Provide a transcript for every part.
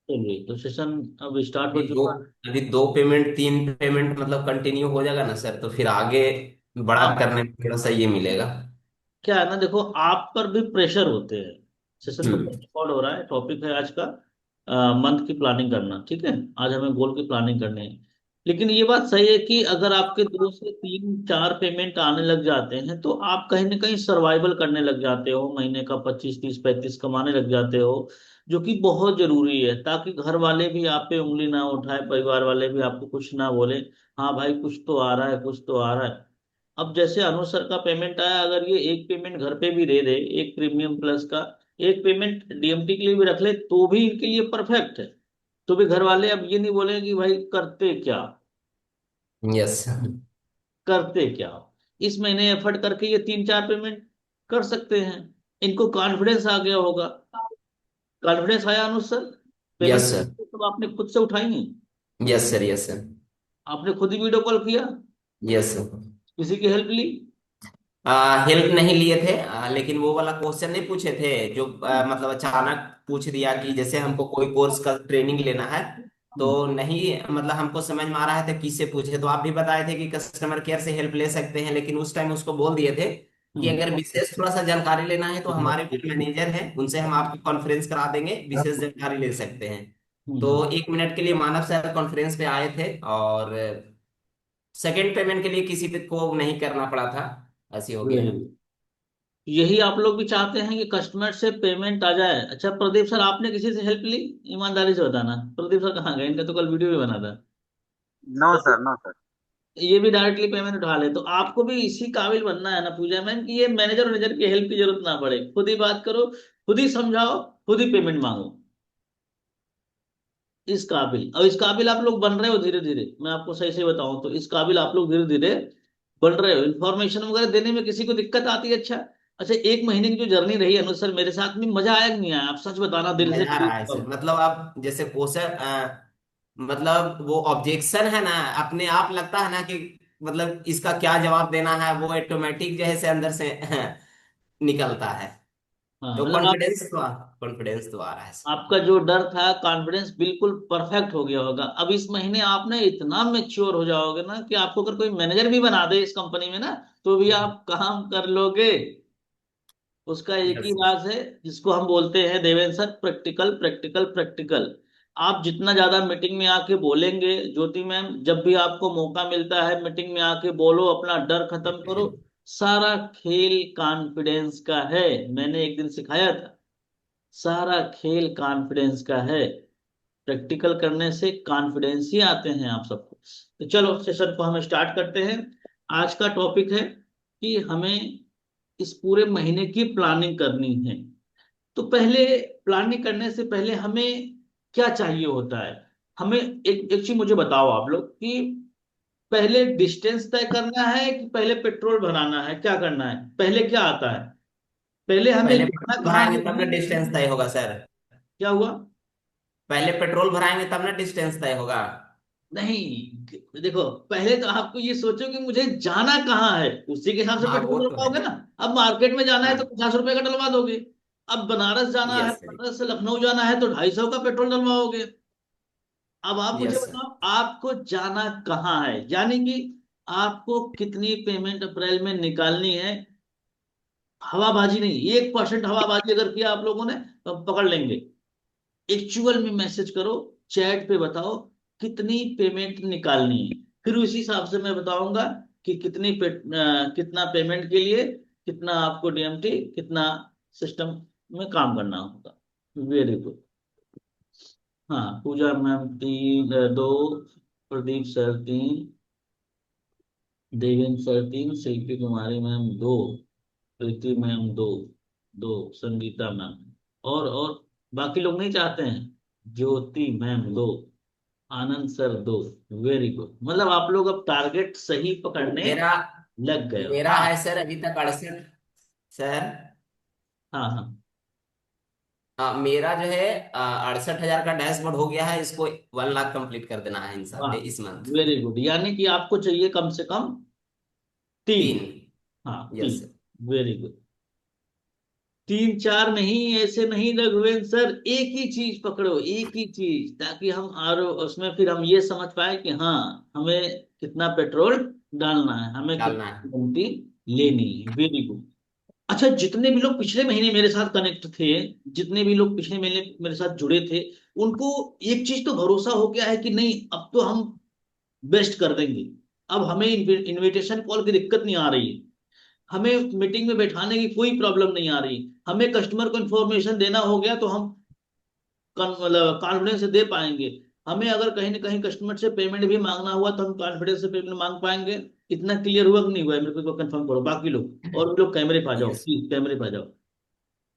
चलिए तो सेशन अब स्टार्ट हो अभी दो चुका है। अभी 2 पेमेंट 3 पेमेंट मतलब कंटिन्यू हो जाएगा ना सर, तो फिर आगे बड़ा हाँ, करने में थोड़ा सा ये मिलेगा। क्या है ना, देखो आप पर भी प्रेशर होते हैं। सेशन तो हम्म। रिकॉर्ड हो रहा है, टॉपिक है आज का मंथ की प्लानिंग करना, ठीक है। आज हमें गोल की प्लानिंग करनी है। लेकिन ये बात सही है कि अगर आपके 2 से 3 4 पेमेंट आने लग जाते हैं तो आप कहीं ना कहीं सर्वाइवल करने लग जाते हो, महीने का 25 30 35 कमाने लग जाते हो, जो कि बहुत जरूरी है ताकि घर वाले भी आप पे उंगली ना उठाए, परिवार वाले भी आपको कुछ ना बोले। हाँ भाई, कुछ तो आ रहा है, कुछ तो आ रहा है। अब जैसे अनु सर का पेमेंट आया, अगर ये एक पेमेंट घर पे भी दे दे, एक प्रीमियम प्लस का, एक पेमेंट डीएमटी के लिए भी रख ले, तो भी इनके लिए परफेक्ट है। तो भी घर वाले अब ये नहीं बोलेंगे कि भाई करते क्या, यस। करते क्या। इस महीने एफर्ट करके ये 3 4 पेमेंट कर सकते हैं। इनको कॉन्फिडेंस आ गया होगा। कॉन्फिडेंस आया अनु सर? Payment yes sir. तो आपने खुद से उठाई है, यस सर। Yes sir. आपने खुद ही वीडियो कॉल किया, यस सर। किसी की हेल्प ली? हेल्प नहीं लिए थे, लेकिन वो वाला क्वेश्चन नहीं पूछे थे जो हम्म, मतलब अचानक पूछ दिया कि जैसे हमको कोई कोर्स का ट्रेनिंग लेना है, तो हम्म, नहीं मतलब हमको समझ में आ रहा है तो किससे पूछे, तो आप भी बताए थे कि कस्टमर केयर से हेल्प ले सकते हैं, लेकिन उस टाइम उसको बोल दिए थे कि हम्म, अगर विशेष थोड़ा सा जानकारी लेना है तो हमारे जो मैनेजर हैं उनसे हम आपकी कॉन्फ्रेंस करा देंगे, विशेष जानकारी ले सकते हैं। हम्म, तो 1 मिनट के लिए मानव सर कॉन्फ्रेंस पे आए थे, और सेकंड पेमेंट के लिए किसी को नहीं करना पड़ा था, ऐसे हो गया वेरी है। गुड। यही आप लोग भी चाहते हैं कि कस्टमर से पेमेंट आ जाए। अच्छा प्रदीप सर, आपने किसी से हेल्प ली? ईमानदारी से बताना, प्रदीप सर कहाँ गए? इनका तो कल वीडियो भी बना था। नो तो सर, नो सर। ये भी डायरेक्टली पेमेंट उठा ले, तो आपको भी इसी काबिल बनना है ना पूजा मैम, कि ये मैनेजर मैनेजर की हेल्प की जरूरत ना पड़े, खुद ही बात करो, खुद ही समझाओ, खुद ही पेमेंट मांगो। इस काबिल, और इस काबिल आप लोग बन रहे हो धीरे धीरे। मैं आपको सही से बताऊं तो इस काबिल आप लोग धीरे धीरे बन रहे हो। इन्फॉर्मेशन वगैरह देने में किसी को दिक्कत आती है? अच्छा, अच्छा, 1 महीने की जो जर्नी रही अनुसार मेरे साथ में, मजा आया कि नहीं आया? आप सच बताना दिल से। मजा आ रहा है सर, मतलब आप जैसे क्वेश्चन मतलब वो ऑब्जेक्शन है ना, अपने आप लगता है ना कि मतलब इसका क्या जवाब देना है, वो ऑटोमेटिक जो है से अंदर से निकलता है। हाँ, तो मतलब आप, कॉन्फिडेंस तो आ रहा है सर। आपका जो डर था, कॉन्फिडेंस बिल्कुल परफेक्ट हो गया होगा। अब इस महीने आपने इतना मेच्योर हो जाओगे ना कि आपको अगर कोई मैनेजर भी बना दे इस कंपनी में ना, तो भी आप काम कर लोगे। उसका एक ही यस। राज है, जिसको हम बोलते हैं Devendra sir, practical practical practical. आप जितना ज्यादा मीटिंग में आके बोलेंगे, ज्योति मैम, जब भी आपको मौका मिलता है मीटिंग में आके बोलो, अपना डर खत्म करो। सारा खेल कॉन्फिडेंस का है। मैंने एक दिन सिखाया था, सारा खेल कॉन्फिडेंस का है। प्रैक्टिकल करने से कॉन्फिडेंस ही आते हैं आप सबको। तो चलो सेशन को हम स्टार्ट करते हैं। आज का टॉपिक है कि हमें इस पूरे महीने की प्लानिंग करनी है। तो पहले, प्लानिंग करने से पहले हमें क्या चाहिए होता है? हमें एक एक चीज मुझे बताओ आप लोग, कि पहले डिस्टेंस तय करना है कि पहले पेट्रोल भराना है, क्या करना है? पहले क्या आता है? पहले हमें पहले जाना पेट्रोल कहाँ भराएंगे है तब ना डिस्टेंस ये? तय होगा सर। क्या हुआ? पहले पेट्रोल भराएंगे तब ना डिस्टेंस तय होगा। नहीं, देखो, पहले तो आपको ये सोचो कि मुझे जाना कहाँ है, उसी के हिसाब से हाँ वो पेट्रोल तो है। डलवाओगे ना। अब मार्केट में जाना है तो हाँ। 50 रुपए का डलवा दोगे। अब बनारस जाना है, यस सर। बनारस से लखनऊ जाना है तो 250 का पेट्रोल डलवाओगे। अब आप मुझे यस सर। बताओ, आपको जाना कहाँ है, यानी कि आपको कितनी पेमेंट अप्रैल में निकालनी है। हवाबाजी नहीं, 1% हवाबाजी अगर किया आप लोगों ने तो हम पकड़ लेंगे। एक्चुअल में मैसेज करो, चैट पे बताओ कितनी पेमेंट निकालनी है। फिर उसी हिसाब से मैं बताऊंगा कि कितना पेमेंट के लिए कितना आपको डीएमटी, कितना सिस्टम में काम करना होगा। Very good. हाँ, Pooja ma'am 2, Pradeep sir 3, Devendra sir 3, Shilpi Kumari ma'am 2, Preeti ma'am 2, 2 Sangeeta ma'am, और बाकी लोग नहीं चाहते हैं? Jyoti ma'am 2, Anand sir 2। Very good, मतलब आप लोग अब टारगेट सही पकड़ने मेरा लग गए हो। मेरा हाँ, है सर अभी तक 68 सर। हाँ, हाँ, मेरा जो है 68,000 का डैशबोर्ड हो गया है, इसको 1 लाख कंप्लीट कर देना है वाह, इस मंथ। वेरी गुड, यानी कि आपको चाहिए कम से कम 3। 3। हाँ, यस 3। सर। Very good. तीन चार नहीं, ऐसे नहीं रघुवेंद्र सर, एक ही चीज पकड़ो, एक ही चीज, ताकि हम और उसमें फिर हम ये समझ पाए कि हाँ, हमें कितना पेट्रोल डालना है, हमें डालना है। कितनी घंटी लेनी है। Very good. अच्छा, जितने भी लोग पिछले महीने मेरे साथ कनेक्ट थे, जितने भी लोग पिछले महीने मेरे साथ जुड़े थे, उनको एक चीज तो भरोसा हो गया है कि नहीं, अब तो हम बेस्ट कर देंगे। अब हमें इनविटेशन कॉल की दिक्कत नहीं आ रही है, हमें मीटिंग में बैठाने की कोई प्रॉब्लम नहीं आ रही, हमें कस्टमर को इन्फॉर्मेशन देना हो गया तो हम मतलब कॉन्फिडेंस से दे पाएंगे। हमें अगर कहीं ना कहीं कस्टमर से पेमेंट भी मांगना हुआ तो हम कॉन्फिडेंस से पेमेंट मांग पाएंगे। इतना क्लियर हुआ कि नहीं हुआ है? मेरे को कंफर्म करो। बाकी लोग, और भी लोग कैमरे पे आ जाओ यस। प्लीज, कैमरे पे आ जाओ।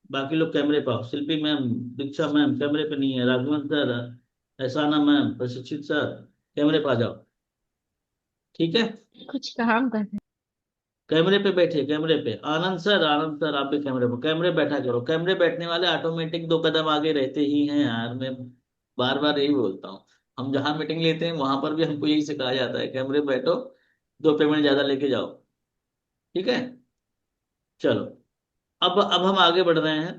बाकी लोग कैमरे पे आओ। शिल्पी मैम, दीक्षा मैम कैमरे पे नहीं है, राघवन सर, एहसाना मैम, प्रशिक्षित सर, कैमरे पे आ जाओ। ठीक है, कुछ काम कर रहे कैमरे पे बैठे, कैमरे पे। आनंद सर, आनंद सर आप भी कैमरे पे, कैमरे बैठा करो। कैमरे बैठने वाले ऑटोमेटिक दो कदम आगे रहते ही हैं यार, मैं बार बार यही बोलता हूँ। हम जहां मीटिंग लेते हैं वहां पर भी हमको यही सिखाया जाता है, कैमरे पे बैठो, दो पेमेंट ज्यादा लेके जाओ। ठीक है, चलो। अब हम आगे बढ़ रहे हैं।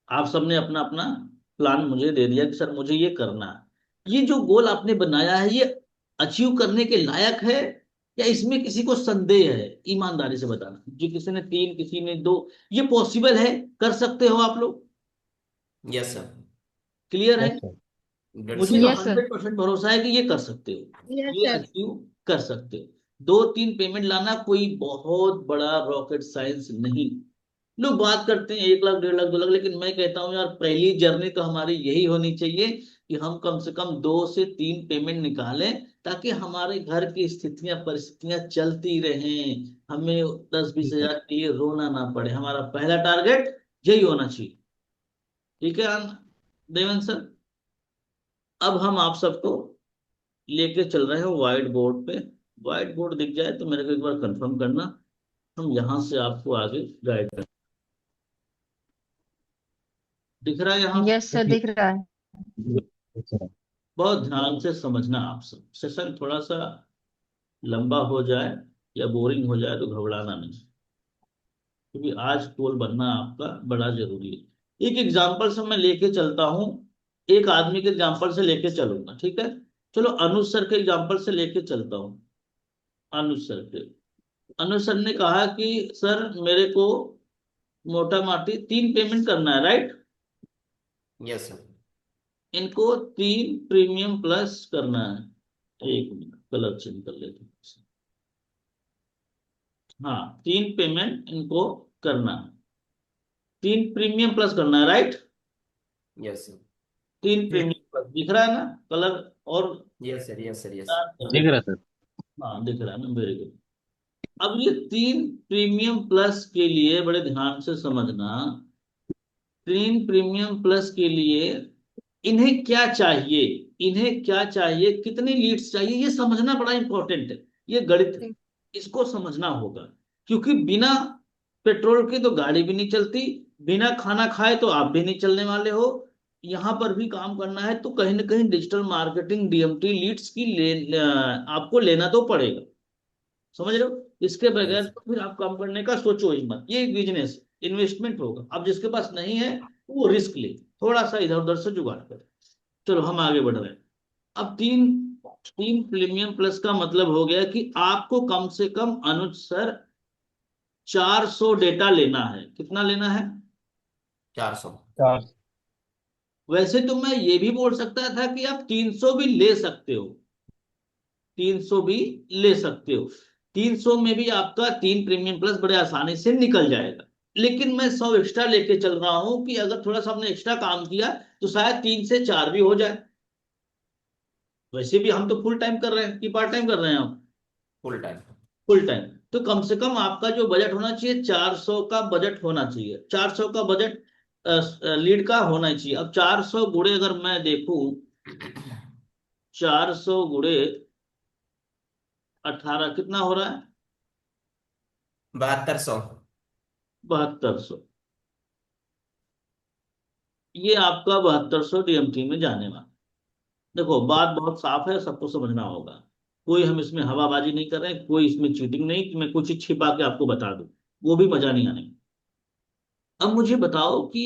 आप सबने अपना अपना प्लान मुझे दे दिया कि सर मुझे ये करना है। ये जो गोल आपने बनाया है, ये अचीव करने के लायक है, या इसमें किसी को संदेह है? ईमानदारी से बताना, जी किसी ने तीन, किसी ने दो। ये पॉसिबल है? कर सकते हो आप लोग? Yes sir. क्लियर है? Yes sir. मुझे हैं। तो यस सर। 100% भरोसा है कि ये कर सकते हो, यस ये सर। अचीव कर सकते हो। दो तीन पेमेंट लाना कोई बहुत बड़ा रॉकेट साइंस नहीं। लोग बात करते हैं 1 लाख, 1.5 लाख, 2 लाख, लेकिन मैं कहता हूँ यार, पहली जर्नी तो हमारी यही होनी चाहिए कि हम कम से कम 2 से 3 पेमेंट निकालें, ताकि हमारे घर की स्थितियां परिस्थितियां चलती रहें, हमें 10-20 हजार के लिए रोना ना पड़े। हमारा पहला टारगेट यही होना चाहिए। ठीक है देवेंद्र सर? अब हम आप सबको लेके चल रहे हैं व्हाइट बोर्ड पे। व्हाइट बोर्ड दिख जाए तो मेरे को एक बार कंफर्म करना, हम यहाँ से आपको आगे गाइड करें। दिख रहा है यहाँ से? यस सर, दिख रहा है। Yes sir. बहुत ध्यान से समझना आप सब। सेशन थोड़ा सा लंबा हो जाए या बोरिंग हो जाए तो घबराना नहीं, क्योंकि आज टोल बनना आपका बड़ा जरूरी है। एक एग्जाम्पल से मैं लेके चलता हूँ, एक आदमी के एग्जाम्पल से लेके चलूंगा, ठीक है? चलो अनुज सर के एग्जाम्पल से लेके चलता हूँ। अनुज सर के, अनुज सर ने कहा कि सर मेरे को मोटा माटी 3 पेमेंट करना है, राइट? Yes sir. इनको 3 प्रीमियम प्लस करना है। एक मिनट, कलर चेंज कर लेते हैं। हाँ, 3 पेमेंट इनको करना है, 3 प्रीमियम प्लस करना है, right? Yes sir. 3 premium plus दिख रहा है ना कलर? और yes sir. Yes sir. Yes. dark कर दिख देते रहा है सर। हैं। हाँ दिख रहा है ना, वेरी गुड। अब ये 3 प्रीमियम प्लस के लिए बड़े ध्यान से समझना, 3 प्रीमियम प्लस के लिए इन्हें क्या चाहिए, इन्हें क्या चाहिए, कितनी लीड्स चाहिए, ये समझना बड़ा इंपॉर्टेंट है। ये गणित है, इसको समझना होगा। क्योंकि बिना पेट्रोल के तो गाड़ी भी नहीं चलती, बिना खाना खाए तो आप भी नहीं चलने वाले हो। यहां पर भी काम करना है तो कहीं ना कहीं डिजिटल मार्केटिंग, डीएमटी लीड्स की आपको लेना तो पड़ेगा। समझ रहे हो? इसके बगैर यस। तो फिर आप काम करने का सोचो ही मत। ये एक बिजनेस इन्वेस्टमेंट होगा। अब जिसके पास नहीं है वो रिस्क ले, थोड़ा सा इधर उधर से जुगाड़ करे। चलो हम आगे बढ़ रहे हैं। अब तीन तीन प्रीमियम प्लस का मतलब हो गया कि आपको कम से कम अनुज सर 400 डेटा लेना है। कितना लेना है? 400। चार। वैसे तो मैं ये भी बोल सकता था कि आप 300 भी ले सकते हो, 300 भी ले सकते हो। 300 में भी आपका 3 प्रीमियम प्लस बड़े आसानी से निकल जाएगा। लेकिन मैं 100 एक्स्ट्रा लेके चल रहा हूं कि अगर थोड़ा सा हमने एक्स्ट्रा काम किया तो शायद 3 से 4 भी हो जाए। वैसे भी हम तो फुल टाइम कर रहे हैं कि पार्ट टाइम कर रहे हैं हम? Full time. Full time. तो कम से कम आपका जो बजट होना चाहिए, 400 का बजट होना चाहिए, 400 का बजट लीड का होना चाहिए। अब 400 गुड़े अगर मैं देखूं, 400 गुड़े 18 कितना हो रहा है? 7200। 7200। ये आपका 7200 डीएमटी में जाने वाला। देखो बात बहुत साफ है, सबको समझना होगा। कोई हम इसमें हवाबाजी नहीं कर रहे हैं, कोई इसमें चीटिंग नहीं कि मैं कुछ ही छिपा के आपको बता दूं, वो भी मजा नहीं आने। अब मुझे बताओ कि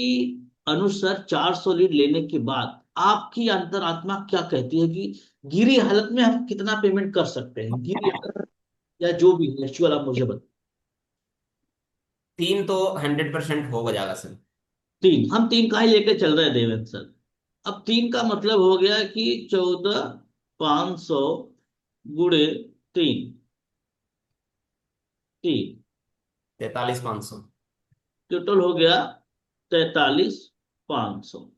अनुज सर 400 लीड लेने के बाद आपकी अंतरात्मा क्या कहती है कि गिरी हालत में हम कितना पेमेंट कर सकते हैं, गिरी हालत या जो भी है एक्चुअल आप मुझे बताओ। 3 तो 100% हो जाएगा सर। तीन, हम तीन का ही लेके चल रहे हैं देवेंद्र सर। अब तीन का मतलब हो गया कि 14,500 गुणे तीन, तीन 43,500। टोटल हो गया 43,500।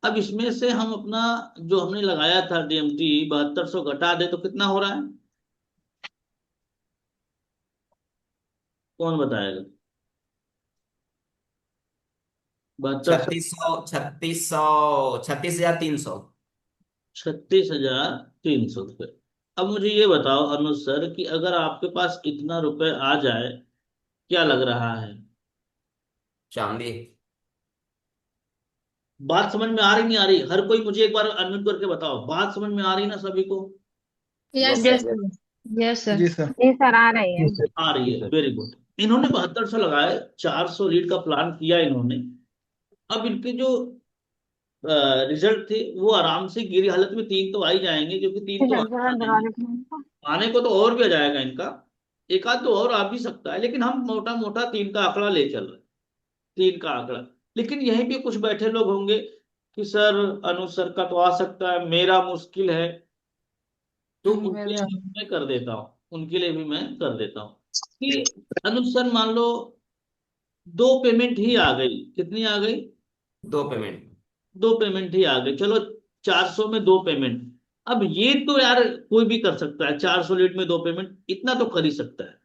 अब इसमें से हम अपना जो हमने लगाया था डीएमटी 7200 घटा दे तो कितना हो रहा है, कौन बताएगा? 7200, 36,300। 36,300 रुपये। अब मुझे ये बताओ अनुज सर कि अगर आपके पास इतना रुपए आ जाए, क्या लग रहा है? चांदी। बात समझ में आ रही नहीं आ रही? हर कोई मुझे एक बार अनम्यूट करके बताओ, बात समझ में आ रही ना सभी को? Yes yes yes sir. Yes sir. जी सर। जी सर, आ रही जी है। सर। आ रही जी है, सर। Very good. इन्होंने 7200 लगाए, 400 लीड का प्लान किया इन्होंने। अब इनके जो रिजल्ट थे वो आराम से गिरी हालत में तीन तो आ ही जाएंगे, क्योंकि तीन ठीक तो है, आने जरा वाले हैं। दरवाजे खोलो। आने को तो और भी आ जाएगा इनका, एक आध तो और आ भी सकता है, लेकिन हम मोटा मोटा तीन का आंकड़ा ले चल रहे हैं, तीन का आंकड़ा। लेकिन यहीं पे कुछ बैठे लोग होंगे कि सर अनुज सर का तो आ सकता है, मेरा मुश्किल है। तो उनके लिए मेरा भी मैं कर देता हूँ, उनके लिए भी मैं कर देता हूँ कि अनुज सर मान लो दो पेमेंट ही आ गई, कितनी आ गई? 2 पेमेंट। दो पेमेंट ही आ गई, चलो 400 में दो पेमेंट। अब ये तो यार कोई भी कर सकता है, 400 लीड में दो पेमेंट इतना तो कर ही सकता है।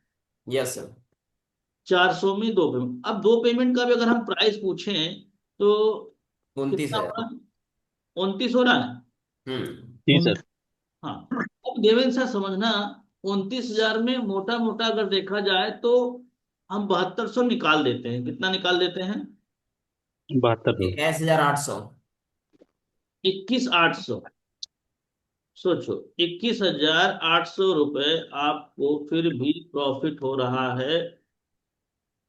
Yes sir. 400 में दो पेमेंट, अब दो पेमेंट का भी अगर हम प्राइस पूछें तो 29 कितना है। हो रहा है? 29 हो रहा है। जी उन- सर। हाँ। अब देवेंद्र सर समझना, 29,000 में मोटा मोटा अगर देखा जाए तो हम 7200 निकाल देते हैं, कितना निकाल देते हैं? 72 सौ। 21,800। 21,800। सोचो, 21,800 रुपये आपको फिर भी प्रॉफिट हो रहा है।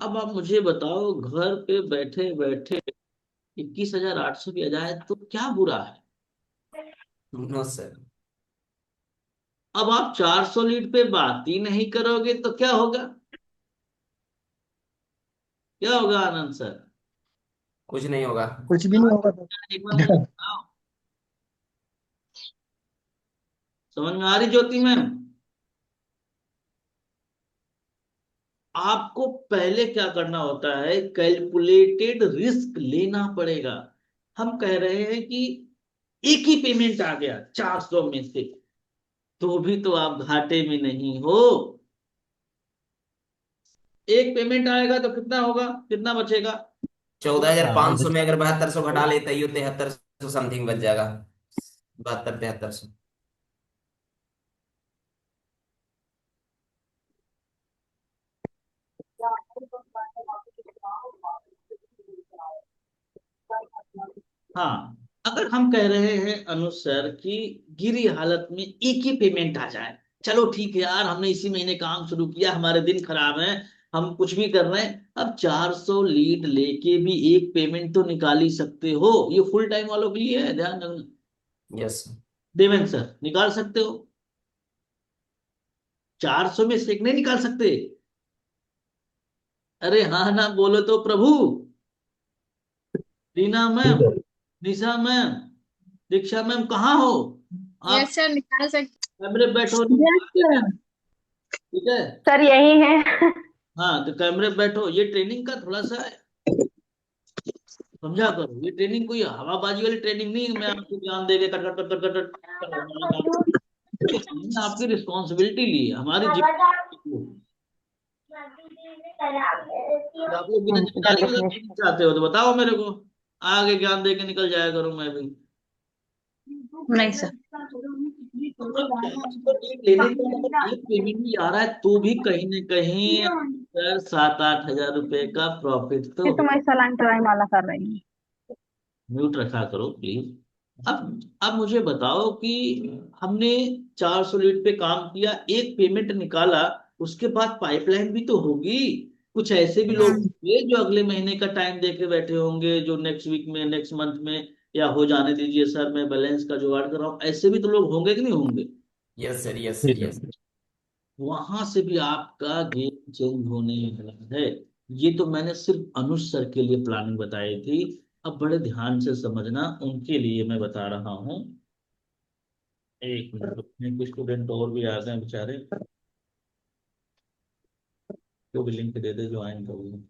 अब आप मुझे बताओ, घर पे बैठे बैठे 21,800 भी आ जाए तो क्या बुरा है? No sir. अब आप 400 लीड पे बात ही नहीं करोगे तो क्या होगा? क्या होगा आनंद सर? कुछ नहीं होगा। कुछ भी नहीं होगा एक बार मुझे सर। बताओ, समझ में आ रही ज्योति मैम? आपको पहले क्या करना होता है, कैलकुलेटेड रिस्क लेना पड़ेगा। हम कह रहे हैं कि एक ही पेमेंट आ गया 400 में से, तो भी तो आप घाटे में नहीं हो। एक पेमेंट आएगा तो कितना होगा, कितना बचेगा? 14,500 में अगर 7200 घटा लेते ही 7300 समथिंग बच जाएगा। 72-7300। हाँ, अगर हम कह रहे हैं अनुज सर कि गिरी हालत में एक ही पेमेंट आ जाए, चलो ठीक है यार, हमने इसी महीने काम शुरू किया, हमारे दिन खराब हैं, हम कुछ भी कर रहे हैं, अब 400 लीड लेके भी एक पेमेंट तो निकाल ही सकते हो। ये फुल टाइम वालों के लिए है, ध्यान रखना। यस। देवेंद्र सर निकाल सकते हो? 400 में से एक नहीं निकाल सकते? अरे हाँ ना बोलो तो प्रभु। रीना जी मैम, सर। निशा मैम, दीक्षा मैम कहाँ हो आप? यस सर, निकाल सकते। कैमरे पे बैठो, यस सर। ठीक है? सर यही है। हाँ तो कैमरे पे बैठो, ये ट्रेनिंग का थोड़ा सा समझा करो, ये ट्रेनिंग कोई हवाबाजी वाली ट्रेनिंग नहीं है, मैं आपको ज्ञान दे के cut cut cut cut cut करवाने का। ये हमने आपकी रिस्पॉन्सिबिलिटी ली है, हमारी जिम्मेदारी। तो आप लोग बिना जिम्मेदारी जल्दी के फिनिश। ट्रेनिंग चाहते हो तो बताओ मेरे को, आगे ज्ञान दे के निकल जाया करूं मैं भी। नहीं सर। अब 400 लीड लेने का मतलब एक पेमेंट भी आ रहा है तो भी कहीं ना कहीं सर 7-8 हजार रुपए का प्रॉफिट तो ये तो हो। मैं सलाइन टराई माला कर रही हूँ। म्यूट रखा करो प्लीज। अब मुझे बताओ कि हमने 400 लीड पे काम किया, एक पेमेंट निकाला, उसके बाद पाइपलाइन भी तो होगी। कुछ ऐसे भी लोग होंगे जो अगले महीने का टाइम दे के बैठे होंगे, जो नेक्स्ट वीक में, नेक्स्ट मंथ में, या हो जाने दीजिए सर मैं बैलेंस का जुगाड़ कर रहा हूँ, ऐसे भी तो लोग होंगे कि नहीं होंगे? यस सर, यस जी सर, सर। यस। वहां से भी आपका गेम चेंज होने वाला है। ये तो मैंने सिर्फ अनुज सर के लिए प्लानिंग बताई थी। अब बड़े ध्यान से समझना, उनके लिए मैं बता रहा हूँ। एक मिनट, कुछ स्टूडेंट और भी आ गए बेचारे, जो भी लिंक दे दे ज्वाइन कर लो।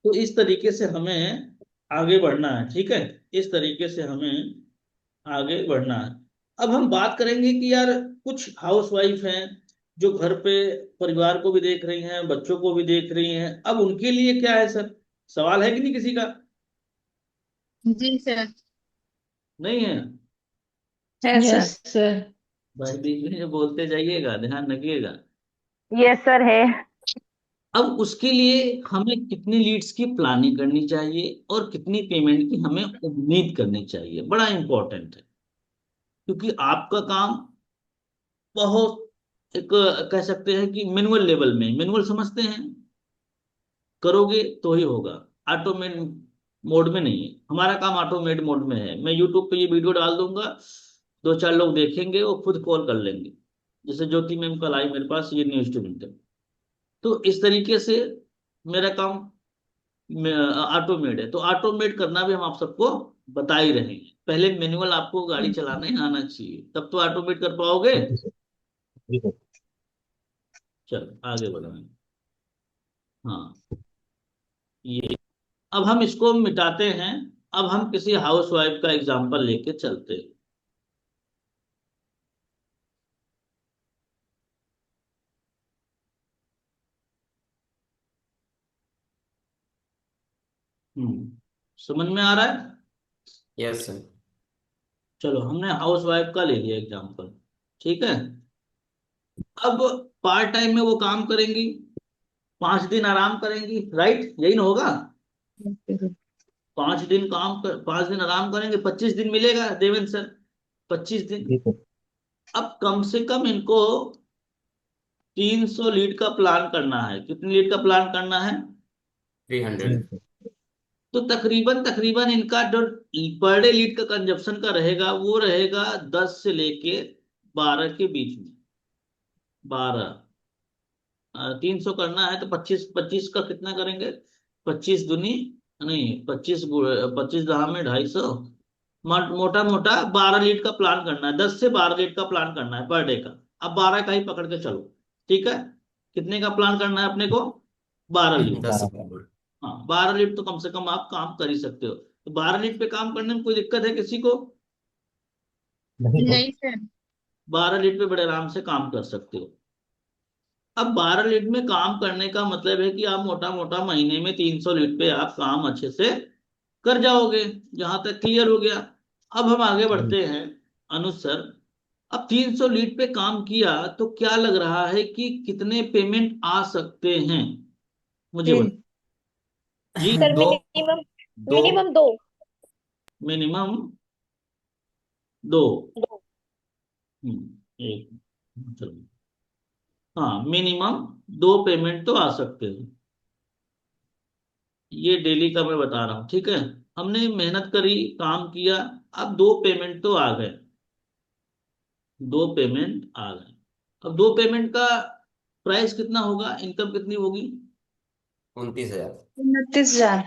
तो इस तरीके से हमें आगे बढ़ना है, ठीक है? इस तरीके से हमें आगे बढ़ना है। अब हम बात करेंगे कि यार कुछ हाउस वाइफ हैं जो घर पे परिवार को भी देख रही हैं, बच्चों को भी देख रही हैं, अब उनके लिए क्या है सर? सवाल है कि नहीं किसी का? जी सर। नहीं है? है यस सर। सर। भाई बीच में बोलते जाइएगा, ध्यान रखिएगा। यस सर है। अब उसके लिए हमें कितनी लीड्स की प्लानिंग करनी चाहिए और कितनी पेमेंट की हमें उम्मीद करनी चाहिए, बड़ा इंपॉर्टेंट है। क्योंकि आपका काम बहुत एक, कह सकते हैं कि मैनुअल लेवल में, मैनुअल समझते हैं, करोगे तो ही होगा। ऑटोमेट मोड में नहीं है हमारा काम, ऑटोमेट मोड में है। मैं यूट्यूब पे ये वीडियो डाल दूंगा, दो चार लोग देखेंगे, वो खुद कॉल कर लेंगे। जैसे ज्योति मैम कल आई मेरे पास, ये न्यू स्टूडेंट है। तो इस तरीके से मेरा काम ऑटोमेट है। तो ऑटोमेट करना भी हम आप सबको बता ही रहे हैं। पहले मैनुअल आपको गाड़ी चलाना ही आना चाहिए, तब तो ऑटोमेट कर पाओगे। जी सर। जी सर। चलो आगे बढ़ाएं। हाँ, ये, अब हम इसको मिटाते हैं। अब हम किसी हाउस वाइफ का एग्जाम्पल लेके चलते हैं। समझ में आ रहा है? Yes sir. चलो, हमने हाउस वाइफ का ले लिया एग्जाम्पल, ठीक है। अब पार्ट टाइम में वो काम करेंगी, 5 दिन आराम करेंगी, राइट? यही ना होगा? 5 दिन आराम करेंगे, 25 दिन मिलेगा देवेंद्र सर, 25 दिन। जी सर। अब कम से कम इनको 300 लीड का प्लान करना है। कितनी लीड का प्लान करना है? 300। 300। तो तकरीबन तकरीबन इनका जो पर डे लीड का कंजप्शन का रहेगा, वो रहेगा 10 से लेके 12 के बीच में। 300 करना है तो 25 25 का कितना करेंगे? 25 दूनी, नहीं, 25 दहा में 250। मोटा मोटा 12 लीड का प्लान करना है, 10 से 12 लीड का प्लान करना है पर डे का। अब 12 का ही पकड़ के चलो, ठीक है? कितने का प्लान करना है अपने को? 12 लीड। 10। 12। हाँ, 12 लीड तो कम से कम आप काम कर ही सकते हो। तो 12 लीड पे काम करने में कोई दिक्कत है किसी को? नहीं सर। नहीं सर। 12 लीड पे बड़े आराम से काम कर सकते हो। अब 12 लीड में काम करने का मतलब है कि आप मोटा मोटा महीने में 300 लीड पे आप काम अच्छे से कर जाओगे। जहां तक क्लियर हो गया? अब हम आगे जी। बढ़ते हैं। अनुज सर, अब 300 लीड पे काम किया तो क्या लग रहा है कि कितने पेमेंट आ सकते हैं? मुझे तीन। बता। जी? सर दो। मिनिमम, दो। मिनिमम दो। मिनिमम 2। दो। एक, चलो, हाँ, मिनिमम 2 पेमेंट तो आ सकते हैं। ये डेली का मैं बता रहा हूँ, ठीक है? हमने मेहनत करी, काम किया, अब 2 पेमेंट तो आ गए। 2 पेमेंट आ गए। अब 2 पेमेंट का प्राइस कितना होगा, इनकम कितनी होगी? 29,000। 29,000।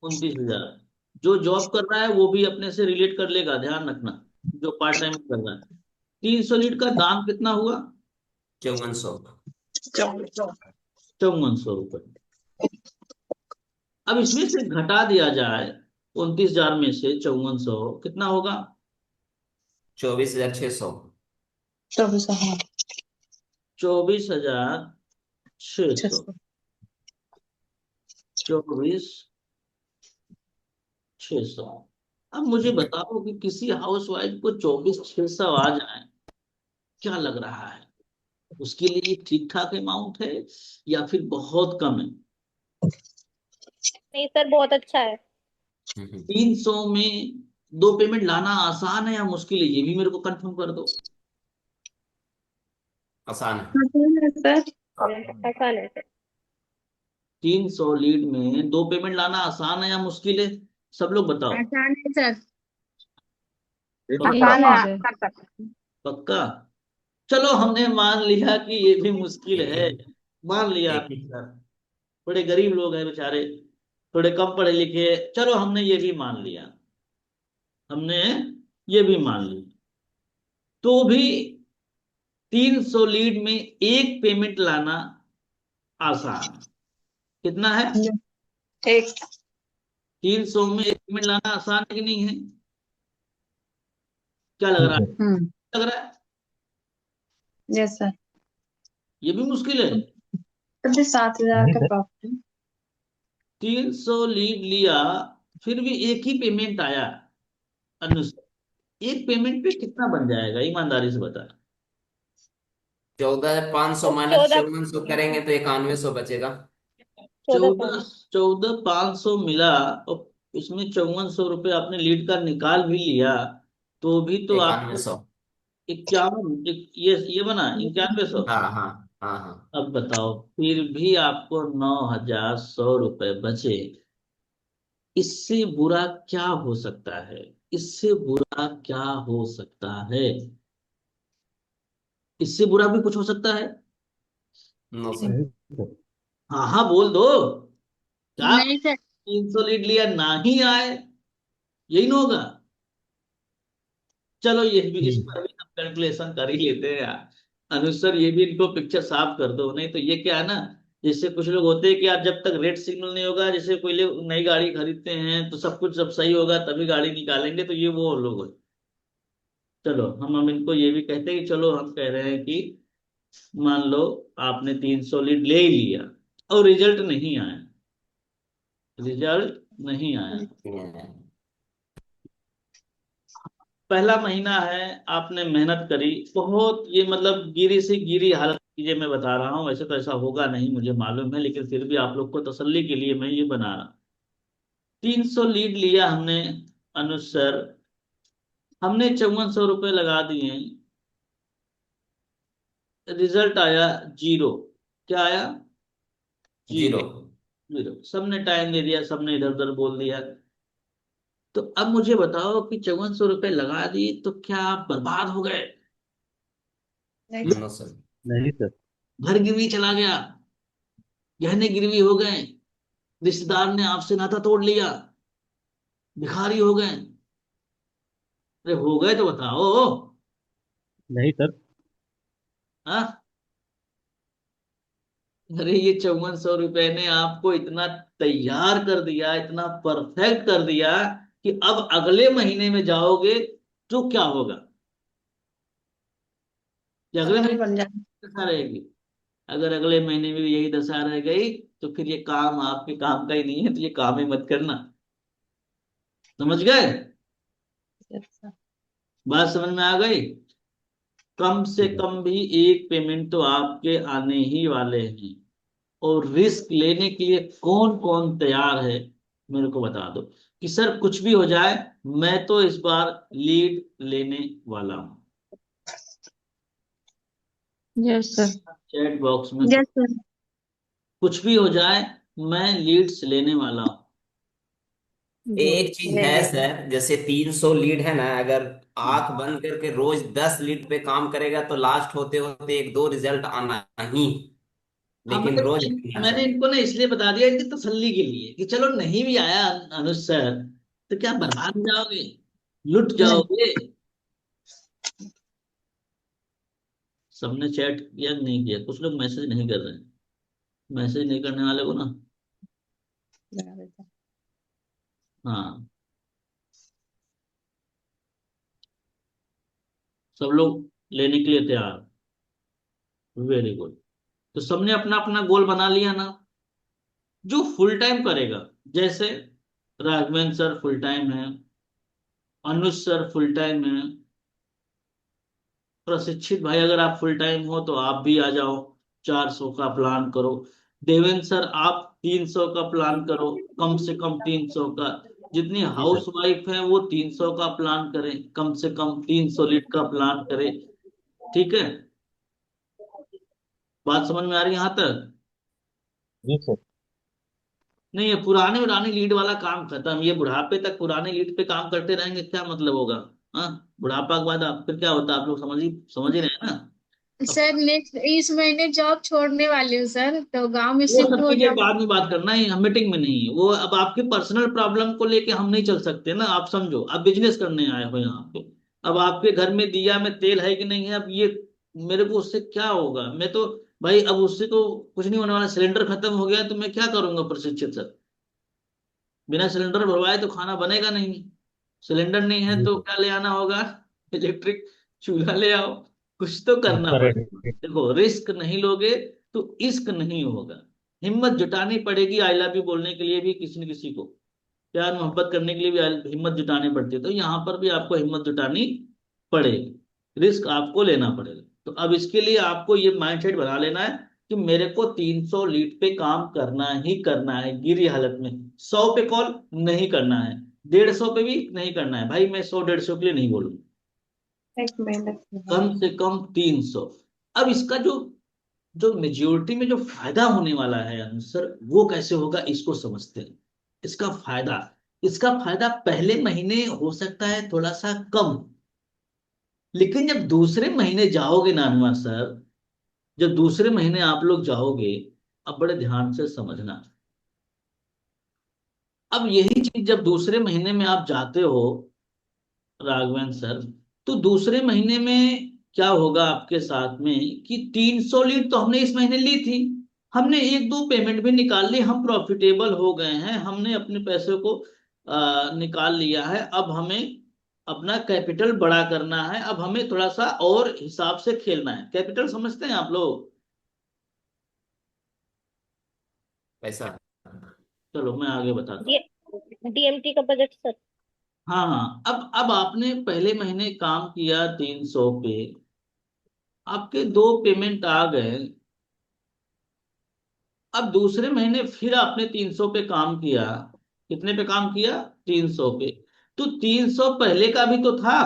29,000। जो जॉब कर रहा है वो भी अपने से रिलेट कर लेगा, ध्यान रखना, जो पार्ट टाइम कर रहा है। 300 लीड का दाम कितना हुआ? 5400। 5400 रुपये। अब इसमें से घटा दिया जाए 29,000 में से 5400, कितना होगा? 24,600। 24। हाँ। 24,600। 24,600। अब मुझे बताओ कि किसी हाउस वाइफ को 24,600 आ जाए, क्या लग रहा है? उसके लिए ठीक ठाक अमाउंट है या फिर बहुत कम है? नहीं सर, बहुत अच्छा है। हम्म। 300 में दो पेमेंट लाना आसान है या मुश्किल है, ये भी मेरे को कंफर्म कर दो। आसान है। आसान है सर, आसान है सर। 300 लीड में दो पेमेंट लाना आसान है या मुश्किल है? सब लोग बताओ। आसान है सर। ये तो पक्का? आसान है, आसान है। कर सकते हैं। पक्का। चलो हमने मान लिया कि ये भी मुश्किल एक है। मान लिया एक आपने सर। बड़े गरीब लोग हैं बेचारे, थोड़े कम पढ़े लिखे, चलो हमने ये भी मान लिया। हमने ये भी मान लिया। तो भी 300 लीड में एक पेमेंट लाना आसान है। कितना है? एक। 300 में एक पेमेंट लाना आसान है कि नहीं है? क्या लग रहा ठीक है। है? लग रहा है यस सर। ये भी मुश्किल है। तभी 7,000 नहीं का सर। प्रॉफिट। 300 लीड लिया, फिर भी एक ही पेमेंट आया अनुसार, एक पेमेंट पे कितना बन जाएगा ईमानदारी से बता। 14,500 माइनस 14। 5400 करेंगे तो 9100 बचेगा। 14 14,500। 14,500 मिला, और इसमें 5400 रुपये आपने लीड का निकाल भी लिया, तो भी तो इक्यानवे आपको सौ 51 ये बना 9100। हाँ हाँ हाँ हाँ। अब बताओ, फिर भी आपको 9,100 रुपये बचे। इससे बुरा क्या हो सकता है? इससे बुरा क्या हो सकता है? इससे बुरा भी कुछ हो सकता है? 900। नहीं सर। हाँ हाँ बोल दो। क्या नहीं सर। 300 लीड लिया ना ही आए, यही ना होगा? चलो ये भी, इस हम्म। पर भी हम कैलकुलेशन कर ही लेते हैं यार। अनुज सर ये भी इनको पिक्चर साफ कर दो, नहीं तो ये क्या है ना, जैसे कुछ लोग होते हैं कि यार जब तक रेड सिग्नल नहीं होगा, जैसे कोई लोग नई गाड़ी खरीदते हैं तो सब कुछ जब सही होगा तभी गाड़ी निकालेंगे, तो ये वो लोग हैं। चलो हम इनको ये भी कहते हैं कि चलो हम कह रहे हैं कि मान लो आपने 300 लीड ले ही लिया और रिजल्ट नहीं आया, रिजल्ट नहीं आया। पहला महीना है, आपने मेहनत करी बहुत, ये मतलब गिरी से गिरी हालत चीजें मैं बता रहा हूँ, वैसे तो ऐसा होगा नहीं मुझे मालूम है, लेकिन फिर भी आप लोग को तसल्ली के लिए मैं ये बना रहा। 300 लीड लिया हमने अनुज सर, हमने 5400 रुपये लगा दिए, रिजल्ट आया जीरो। क्या आया? जीरो। जीरो। जीरो। सबने टाइम दे दिया, सबने इधर उधर बोल दिया। तो अब मुझे बताओ कि 5400 रुपये लगा दिए तो क्या आप बर्बाद हो गए? नहीं नो सर। नहीं सर। घर गिरवी चला गया, गहने गिरवी हो गए, रिश्तेदार ने आपसे नाता तोड़ लिया, भिखारी हो गए? अरे हो गए तो बताओ। नहीं सर। हाँ? अरे ये 5400 रुपये ने आपको इतना तैयार कर दिया, इतना परफेक्ट कर दिया कि अब अगले महीने में जाओगे तो क्या होगा? कि अगले कमल महीने बन जाए। दशा रहेगी? अगर अगले महीने में भी यही दशा रह गई तो फिर ये काम आपके काम का ही नहीं है, तो ये काम ही मत करना। समझ गए? Yes sir. बात समझ में आ गई? कम से ठीक है। कम भी एक पेमेंट तो आपके आने ही वाले हैं। और रिस्क लेने के लिए कौन कौन तैयार है, मेरे को बता दो कि सर कुछ भी हो जाए, मैं तो इस बार लीड लेने वाला हूँ। Yes sir. चैट बॉक्स में यस सर। कुछ भी हो जाए, मैं लीड्स लेने वाला हूँ। एक चीज ले है लिया। सर, जैसे 300 लीड है ना, अगर आंख बंद करके रोज 10 लीड पे काम करेगा तो लास्ट होते होते एक दो रिजल्ट आना ही, हाँ लेकिन मतलब रोज नहीं आ मैंने सकता। इनको ना इसलिए बता दिया इनकी तसल्ली के लिए कि चलो नहीं भी आया अनुज सर तो क्या बर्बाद हो जाओगे, लुट नहीं। जाओगे? सबने चैट किया कि नहीं किया? कुछ लोग मैसेज नहीं कर रहे हैं। मैसेज नहीं करने वाले को ना, लगा देते हैं। हाँ, सब लोग लेने के लिए तैयार। Very good. तो सबने अपना अपना गोल बना लिया ना? जो फुल टाइम करेगा, जैसे राघवेंद्र सर फुल टाइम है, अनुज सर फुल टाइम है, प्रशिक्षित भाई अगर आप फुल टाइम हो तो आप भी आ जाओ, 400 का प्लान करो। देवेंद्र सर आप 300 का प्लान करो, कम से कम 300 का। जितनी जी हाउस सर। वाइफ है वो 300 का प्लान करें, कम से कम 300 लीटर का प्लान करें। ठीक है, बात समझ में आ रही है यहाँ तक? जी सर। नहीं, ये पुराने पुराने लीड वाला काम खत्म, ये बुढ़ापे तक पुराने लीड पे काम करते रहेंगे, क्या मतलब होगा? हाँ, बुढ़ापा के बाद आप फिर क्या होता है, आप लोग समझ ही रहे हैं ना। अब सर नेक्स्ट इस महीने जॉब छोड़ने वाली हूँ सर, तो गांव में वो शिफ्ट सब हो चीजें जाऊँ। बाद में बात करना है, हम मीटिंग में नहीं है वो। अब आपके पर्सनल प्रॉब्लम को लेके हम नहीं चल सकते ना, आप समझो, आप बिजनेस करने आए हो यहाँ पे। अब आपके घर में दिया में तेल है कि नहीं है, अब ये मेरे को उससे क्या होगा? मैं तो भाई अब उससे तो कुछ नहीं होने वाला, सिलेंडर खत्म हो गया तो मैं क्या करूंगा प्रशिक्षित सर? बिना सिलेंडर भरवाए तो खाना बनेगा नहीं। सिलेंडर नहीं है जी तो सर। क्या ले आना होगा? इलेक्ट्रिक चूल्हा ले आओ, कुछ तो करना पड़ेगा। करेक्ट। देखो, रिस्क नहीं लोगे तो इश्क नहीं होगा। हिम्मत जुटानी पड़ेगी आई लव यू बोलने के लिए भी, किसी न किसी को प्यार मोहब्बत करने के लिए भी हिम्मत जुटानी पड़ती है, तो यहाँ पर भी आपको हिम्मत जुटानी पड़ेगी, रिस्क आपको लेना पड़ेगा। तो अब इसके लिए आपको ये माइंडसेट बना लेना है कि मेरे को 300 लीड पे काम करना ही करना है, गिरी हालत में। 100 पे कॉल नहीं करना है, 150 पे भी नहीं करना है भाई, मैं 100 150 के लिए नहीं बोलूंगा, एक मेहनत है। कम से कम 300। अब इसका जो जो मेजोरिटी में जो फायदा होने वाला है आंसर, वो कैसे होगा इसको समझते हैं। इसका फायदा इसका फायदा पहले महीने हो सकता है थोड़ा सा कम, लेकिन जब दूसरे महीने जाओगे ना अनुमान सर, जब दूसरे महीने आप लोग जाओगे, अब बड़े ध्यान से समझना। अब यही चीज जब दूसरे महीने में आप जाते हो राघवेंद्र सर, तो दूसरे महीने में क्या होगा आपके साथ में कि 300 लीड तो हमने इस महीने ली थी, हमने एक दो पेमेंट भी निकाल ली, हम प्रॉफिटेबल हो गए हैं, हमने अपने पैसे को निकाल लिया है। अब हमें अपना कैपिटल बड़ा करना है, अब हमें थोड़ा सा और हिसाब से खेलना है। कैपिटल समझते हैं आप लोग? पैसा। चलो मैं आगे बताता हूँ। ये डीएमटी का बजट सर। हाँ हाँ, अब आपने पहले महीने काम किया 300 पे, आपके दो पेमेंट आ गए। अब दूसरे महीने फिर आपने 300 पे काम किया। कितने पे काम किया? 300 पे। तो 300 पहले का भी तो था।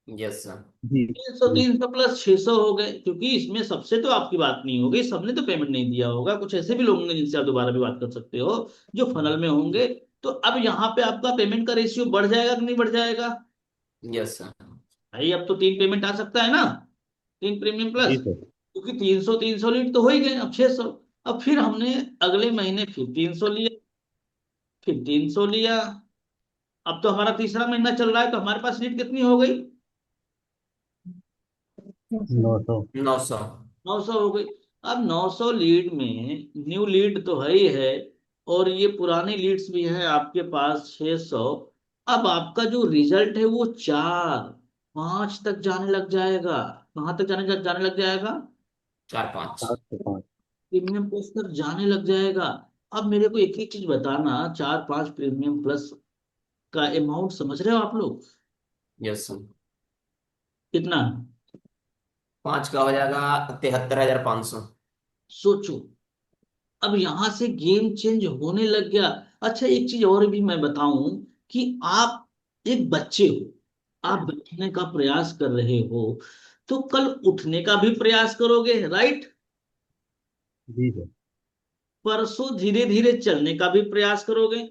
Yes sir. जी 300 जी। 300 प्लस 600 हो गए, क्योंकि इसमें सबसे तो आपकी बात नहीं होगी, सबने तो पेमेंट नहीं दिया होगा, कुछ ऐसे भी लोग होंगे जिनसे आप दोबारा भी बात कर सकते हो, जो फनल में होंगे। तो अब यहाँ पे आपका पेमेंट का रेशियो बढ़ जाएगा कि नहीं बढ़ जाएगा? Yes sir. भाई अब तो 3 पेमेंट आ सकता है ना, 3 प्रीमियम प्लस, जी सर। क्योंकि 300 लीड तो हो ही गए, अब 600। अब फिर हमने अगले महीने फिर 300 लिया, फिर 300 लिया। अब तो हमारा तीसरा महीना चल रहा है, तो हमारे पास लीड कितनी हो गई? 900। 900। 900 हो गई। अब 900 लीड में न्यू लीड तो है ही है, और ये पुरानी लीड्स भी हैं आपके पास 600। अब आपका जो रिजल्ट है वो 4 5 तक जाने लग जाएगा। कहाँ तक जाने लग जाएगा? 4 5। 4 से 5। प्रीमियम प्लस तक जाने लग जाएगा। अब मेरे को एक एक चीज बताना, 4 5 प्रीमियम प्लस का अमाउंट समझ रहे हो आप लोग? Yes sir. कितना? 5 का हो जाएगा 73,500। सोचो, अब यहां से गेम चेंज होने लग गया। अच्छा, एक चीज और भी मैं बताऊं कि आप एक बच्चे हो, आप बैठने का प्रयास कर रहे हो, तो कल उठने का भी प्रयास करोगे, राइट? जी सर। परसों धीरे धीरे चलने का भी प्रयास करोगे,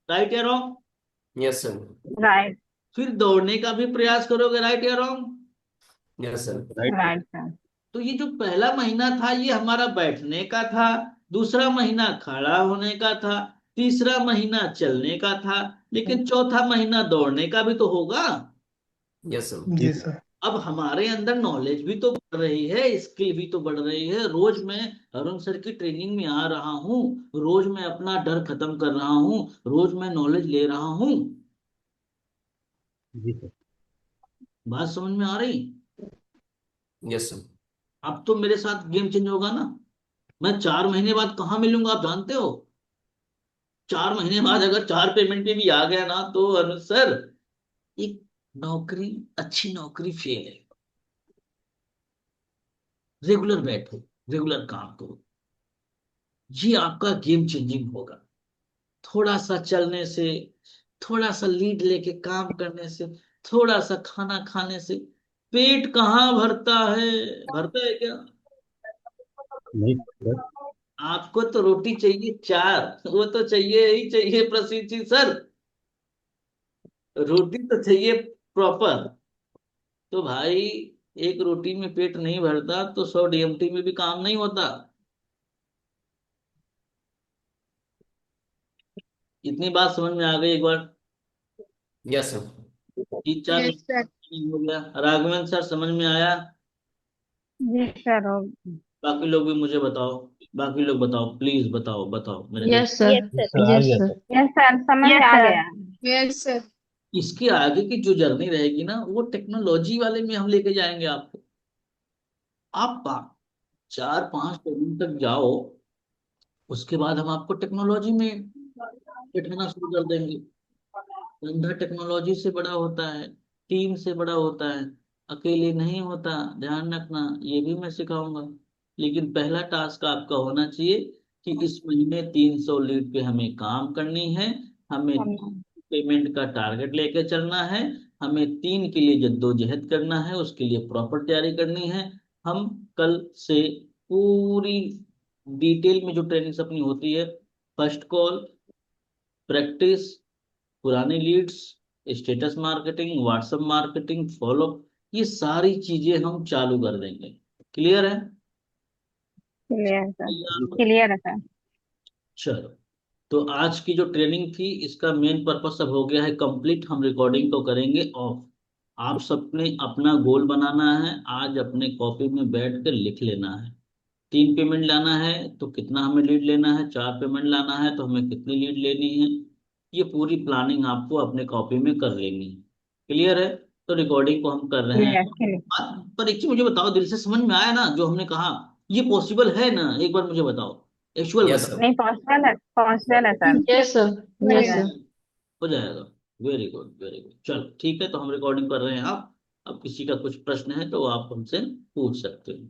राइट या रॉन्ग? Yes sir. राइट। फिर दौड़ने का भी प्रयास करोगे, राइट या wrong? Yes sir. Right sir. Right sir. तो ये जो पहला महीना था ये हमारा बैठने का था, दूसरा महीना खड़ा होने का था, तीसरा महीना चलने का था, लेकिन चौथा महीना दौड़ने का भी तो होगा। Yes sir. जी जी सर। सर। अब हमारे अंदर नॉलेज भी तो बढ़ रही है, स्किल भी तो बढ़ रही है। रोज मैं अरुण सर की ट्रेनिंग में आ रहा हूँ, रोज मैं अपना डर खत्म कर रहा हूँ, रोज मैं नॉलेज ले रहा हूँ। जी सर। बात समझ में आ रही? Yes sir. अब तो मेरे साथ गेम चेंज होगा ना। मैं 4 महीने बाद कहाँ मिलूंगा आप जानते हो? 4 महीने बाद अगर 4 पेमेंट पे भी आ गया ना, तो अनु सर, एक नौकरी, अच्छी नौकरी फेल है। रेगुलर बैठो, रेगुलर काम करो, ये आपका गेम चेंजिंग होगा। थोड़ा सा चलने से, थोड़ा सा लीड लेके काम करने से, थोड़ा सा खाना खाने से पेट कहाँ भरता है? भरता है क्या? नहीं सर। आपको तो रोटी चाहिए चार, वो तो चाहिए ही चाहिए प्रसिद्धि सर। रोटी तो चाहिए प्रॉपर। तो भाई, एक रोटी में पेट नहीं भरता तो 100 DMT में भी काम नहीं होता। इतनी बात समझ में आ गई एक बार? Yes sir. 3 4 yes sir. हो गया। राघवेंद्र सर समझ में आया? जी सर। बाकी लोग भी मुझे बताओ। बाकी लोग बताओ, प्लीज बताओ, बताओ मेरे को। Yes sir. Yes yes sir. Sir, आ गया सर। यस सर, समझ में आ गया। Yes sir. इसके आगे की जो जर्नी रहेगी ना, वो टेक्नोलॉजी वाले में हम लेके जाएंगे आपको। आप 4 5 तक जाओ, उसके बाद हम आपको टेक्नोलॉजी में बैठाना शुरू कर देंगे। धंधा टेक्नोलॉजी से बड़ा होता है, टीम से बड़ा होता है, अकेले नहीं होता। ध्यान रखना, ये भी मैं सिखाऊंगा। लेकिन पहला टास्क आपका होना चाहिए कि इस महीने 300 लीड पे हमें काम करनी है। हमें पेमेंट का टारगेट लेके चलना है। हमें 3 के लिए जद्दोजहद करना है, उसके लिए प्रॉपर तैयारी करनी है। हम कल से पूरी डिटेल में जो ट्रेनिंग्स अपनी होती है, फर्स्ट कॉल, प्रैक्टिस, पुरानी leads, status marketing, WhatsApp marketing, follow, ये सारी चीजें हम चालू कर देंगे। क्लियर है? Clear sir. जी सर। क्लियर है सर। चलो, तो आज की जो ट्रेनिंग थी इसका मेन पर्पस सब हो गया है कंप्लीट। हम रिकॉर्डिंग को करेंगे ऑफ। आप सबने अपना गोल बनाना है, आज अपने कॉपी में बैठ कर लिख लेना है। 3 पेमेंट लाना है तो कितना हमें लीड लेना है, 4 पेमेंट लाना है तो हमें कितनी लीड लेनी है, ये पूरी प्लानिंग आपको अपने कॉपी में कर लेनी है। क्लियर है? तो रिकॉर्डिंग को हम कर रहे हैं। Clear clear. पर एक चीज मुझे बताओ, दिल से समझ में आया ना जो हमने कहा? ये पॉसिबल है ना? एक बार मुझे बताओ, एक्चुअल यस बताओ। सर। नहीं, पॉसिबल है सर। Yes sir. यस बढ़िया। सर। हो जाएगा। Very good, very good. चलो ठीक है, तो हम रिकॉर्डिंग कर रहे हैं। आप अब किसी का कुछ प्रश्न है तो आप हमसे पूछ सकते हो।